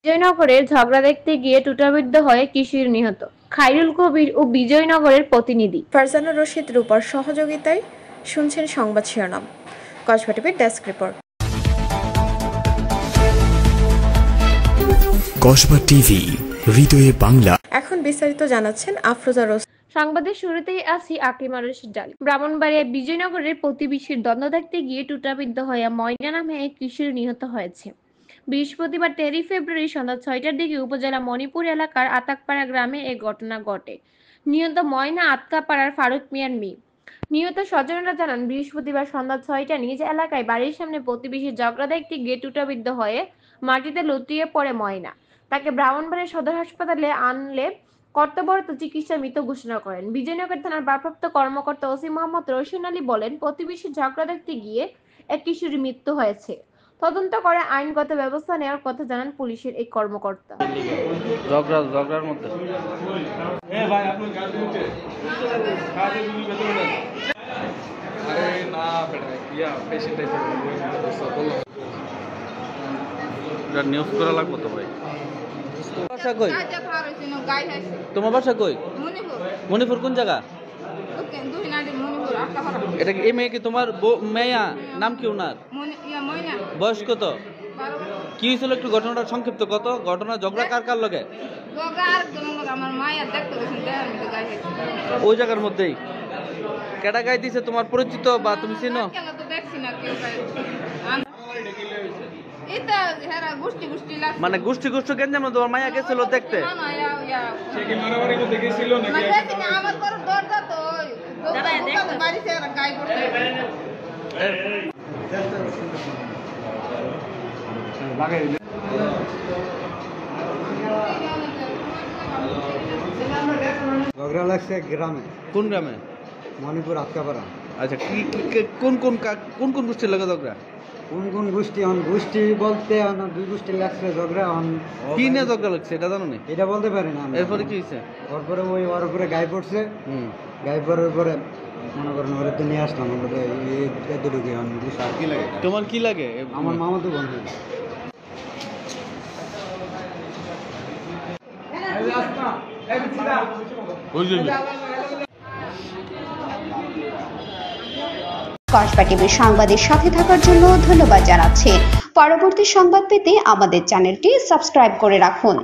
বিজয়নগরের ঝগড়া দেখতে গিয়ে টুটাবিদ্ধ হয়ে কিশোর নিহত। খায়রুল কবির ও বিজয়নগরের প্রতিনিধি ফারজানা রশিদ রূপার সহযোগিতায় শুনছেন সংবাদ শিরোনাম। কসবা টিভির ডেস্ক রিপোর্ট। কসবা টিভি, হৃদয়ে বাংলা। এখন বিস্তারিত জানাচ্ছেন আফরোজা রোজ। সংবাদের শুরুতেই আসি আকলিমা রশিদ ডালি। ব্রাহ্মণবাড়িয়া বিজয়নগরের প্রতিবেশীর দ্বন্দ্ব দেখতে গিয়ে টুটাবিদ্ধ হয়ে ময়না নামে এক কিশোর নিহত হয়েছে। বৃহস্পতিবার 13 ফেব্রুয়ারি সন্ধ্যা 6টার দিকে উপজেলা মণিপুর এলাকার আতাকপাড়া গ্রামে এই ঘটনা ঘটে। নিহত ময়না আতকাপাড়ার ফারুক মিয়ার মেয়ে। নিহত স্বজনেরা জানান, বৃহস্পতিবার সন্ধ্যা 6টা নিজ এলাকায় বাড়ির সামনে প্রতিবেশীর ঝগড়া দেখতে গিয়ে টুটাবিদ্ধ হয়ে মাটিতে লুটিয়ে পড়ে ময়না। তাকে ব্রাহ্মণবাড়িয়া সদর হাসপাতালে আনলে কর্তব্যরত চিকিৎসা মৃত ঘোষণা করেন। বিজয়নগর থানার ভারপ্রাপ্ত কর্মকর্তা ওসি মোহাম্মদ রওশন আলী বলেন, প্রতিবেশীর ঝগড়া দেখতে গিয়ে এক কিশোরীর মৃত্যু হয়েছে। তদন্ত করে আইনগত ব্যবস্থা নেওয়ার কথা জানান পুলিশের এই কর্মকর্তা। ঝগড়ার মধ্যে নিউজ করা লাগবো তো ভাই। বাসা কই? তোমার বাসা কই? মণিপুর কোন জায়গা? এটা কি এই মেয়ে কি তোমার মেয়া? নাম কি ওনার? বয়স কত? কি হয়েছিল একটু ঘটনাটা সংক্ষিপ্ত কত? ঘটনা ঝগড়া কার লগে? ওই জায়গার মধ্যেই কেডা গাই দিছে? তোমার পরিচিত বা তুমি চিনো? মানে গোষ্ঠী কেন যেন তোমার মায়া গেছিল দেখতে? ঝগড়া লাগছে গ্রামে। কোন গ্রামে? মণিপুর আতকাপাড়া। আচ্ছা, কোন গোষ্ঠীর লাগে ঝগড়া? কোন গোষ্ঠী? গোষ্ঠী বলতে দুই গোষ্ঠী লাগছে ঝগড়া। কি নিয়ে ঝগড়া লাগছে এটা জানো না? এটা বলতে পারি না। এরপরে কি হয়েছে? ওর উপরে গায়ে পড়ছে। গায়ে পড়ার পরে মনে করেন ওরা তো নিয়ে আসলাম। তোমার কি লাগে? আমার মামা তো বন্ধু। কসবা টিভির সংবাদের সাথে থাকার জন্য ধন্যবাদ জানাচ্ছি। পরবর্তী সংবাদ পেতে আমাদের চ্যানেলটি সাবস্ক্রাইব করে রাখুন।